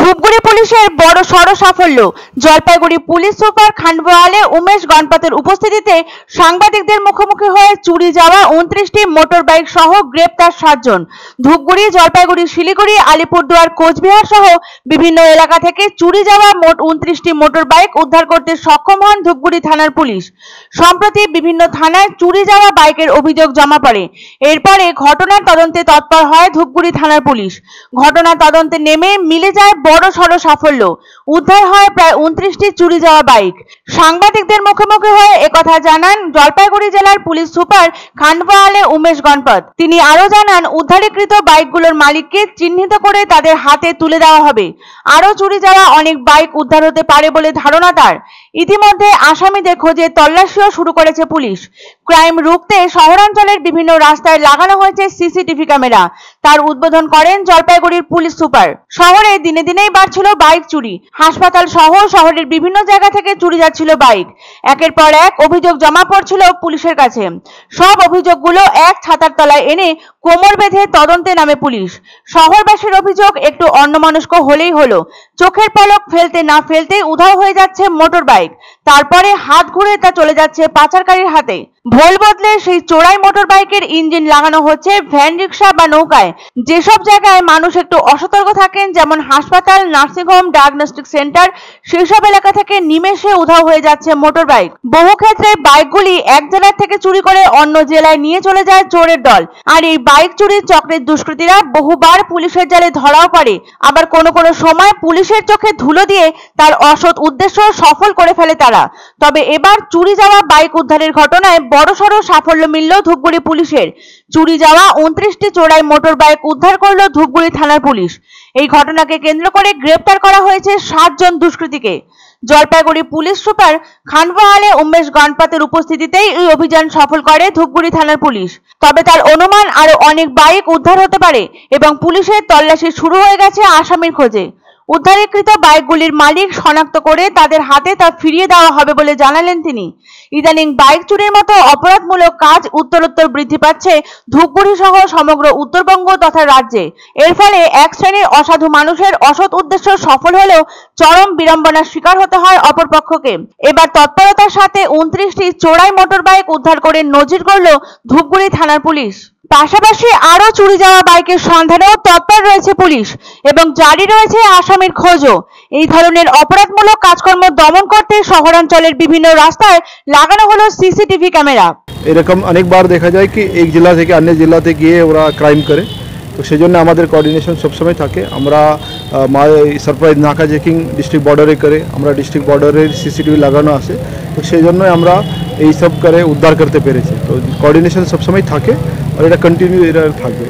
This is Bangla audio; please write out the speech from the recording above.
ধূপগুড়ি পুলিশের বড় সড় সাফল্য। জলপাইগুড়ি পুলিশ সুপার খান্ডওয়ালে উমেশ গণপতের উপস্থিতিতে সাংবাদিকদের মুখোমুখি হয়ে চুরি যাওয়া 29টি মোটর বাইক সহ গ্রেপ্তার 7 জন। ধূপগুড়ি, জলপাইগুড়ি, শিলিগুড়ি, আলিপুরদুয়ার, কোচবিহার সহ বিভিন্ন এলাকা থেকে চুরি যাওয়া মোট 29টি মোটর বাইক উদ্ধার করতে সক্ষম হন ধূপগুড়ি থানার পুলিশ। সম্প্রতি বিভিন্ন থানায় চুরি যাওয়া বাইকের অভিযোগ জমা পড়ে। এরপরে ঘটনার তদন্তে তৎপর হয় ধূপগুড়ি থানার পুলিশ। ঘটনা তদন্তে নেমে মিলে যায় বড় সড় সাফল্য। উদ্ধার হয় প্রায় 29টি চুরি যাওয়া বাইক। সাংবাদিকদের মুখোমুখি হয়ে একথা জানান জলপাইগুড়ি জেলার পুলিশ সুপার খান্ডওয়ালে উমেশ গণপত। তিনি আরো জানান, উদ্ধারকৃত বাইকগুলোর মালিককে চিহ্নিত করে তাদের হাতে তুলে দেওয়া হবে। আরো চুরি যাওয়া অনেক বাইক উদ্ধার হতে পারে বলে ধারণা তার। ইতিমধ্যে আসামিদের খোঁজে তল্লাশিও শুরু করেছে পুলিশ। ক্রাইম রুখতে শহরাঞ্চলের বিভিন্ন রাস্তায় লাগানো হয়েছে সিসিটিভি ক্যামেরা। তার উদ্বোধন করেন জলপাইগুড়ির পুলিশ সুপার। শহরে দিনে দিনেই বাড়ছিল বাইক চুরি। হাসপাতাল সহ শহরের বিভিন্ন জায়গা থেকে চুরি যাচ্ছিল বাইক। একের পর এক অভিযোগ জমা পড়ছিল পুলিশের কাছে। সব অভিযোগগুলো এক ছাতার তলায় এনে কোমর বেঁধে তদন্তে নামে পুলিশ। শহরবাসীর অভিযোগ, একটু অন্যমনস্ক হলেই হলো, চোখের পলক ফেলতে না ফেলতেই উধাও হয়ে যাচ্ছে মোটর বাইক। তারপরে হাত ঘুরে তা চলে যাচ্ছে পাচারকারীর হাতে। ভোল বদলে সেই চোরাই মোটর বাইকের ইঞ্জিন লাগানো হচ্ছে ভ্যান, রিক্সা বা নৌকায়। যেসব জায়গায় মানুষ একটু অসতর্ক থাকেন, যেমন হাসপাতাল, নার্সিংহোম, ডায়াগনস্টিক সেন্টার, সেসব এলাকা থেকে নিমেষে উধাও হয়ে যাচ্ছে মোটর বাইক। বহু ক্ষেত্রে বাইকগুলি এক জেলা থেকে চুরি করে অন্য জেলায় নিয়ে চলে যায় চোরের দল। আর এই বাইক চুরির চক্রের দুষ্কৃতীরা বহুবার পুলিশের জালে ধরাও পড়ে। আবার কোনো কোনো সময় পুলিশের চোখে ধুলো দিয়ে তার অসৎ উদ্দেশ্য সফল করে ফেলে তারা। তবে এবার চুরি যাওয়া বাইক উদ্ধারের ঘটনায় বড়সড় সাফল্য মিলল ধূপগুড়ি পুলিশের। চুরি যাওয়া 29টি চোরাই মোটর বাইক উদ্ধার করল ধূপগুড়ি থানার পুলিশ। এই ঘটনাকে কেন্দ্র করে গ্রেপ্তার করা হয়েছে 7 জন দুষ্কৃতীকে। জলপাইগুড়ি পুলিশ সুপার খান্ডওয়ালে উমেশ গণপতের উপস্থিতিতেই এই অভিযান সফল করে ধূপগুড়ি থানার পুলিশ। তবে তার অনুমান আরো অনেক বাইক উদ্ধার হতে পারে এবং পুলিশের তল্লাশি শুরু হয়ে গেছে আসামির খোঁজে। উদ্ধারকৃত বাইকগুলির মালিক শনাক্ত করে তাদের হাতে তা ফিরিয়ে দেওয়া হবে বলে জানালেন তিনি। ইদানিং বাইক চুরির মতো অপরাধমূলক কাজ উত্তরোত্তর বৃদ্ধি পাচ্ছে ধূপগুড়ি সহ সমগ্র উত্তরবঙ্গ তথা রাজ্যে। এর ফলে এক শ্রেণীর অসাধু মানুষের অসৎ উদ্দেশ্য সফল হলেও চরম বিড়ম্বনার শিকার হতে হয় অপরপক্ষকে। এবার তৎপরতার সাথে 29টি চোরাই মোটর বাইক উদ্ধার করে নজির গড়ল ধূপগুড়ি থানার পুলিশ। পাশাপাশি আরো চুরি যাওয়া বাইকের সন্ধানেও তৎপর রয়েছে পুলিশ এবং জারি রয়েছে আসামির খোঁজও। এই ধরনের অপরাধমূলক কাজকর্ম দমন করতে শহরাঞ্চলের বিভিন্ন রাস্তায় লাগানো হলো সিসিটিভি ক্যামেরা। এরকম অনেকবার দেখা যায় কি এক জেলা থেকে অন্য জেলাতে গিয়ে ওরা ক্রাইম করে, তো সেই জন্য আমাদের কোঅর্ডিনেশন সবসময় থাকে। আমরা সারপ্রাইজ নাকা চেকিং ডিস্ট্রিক্ট বর্ডারে করে, আমরা ডিস্ট্রিক্ট বর্ডারের সিসিটিভি লাগানো আছে, তো সেই জন্য আমরা এই সব করে উদ্ধার করতে পেরেছি। তো কোঅর্ডিনেশন সবসময় থাকে আর এটা কন্টিনিউ থাকবে।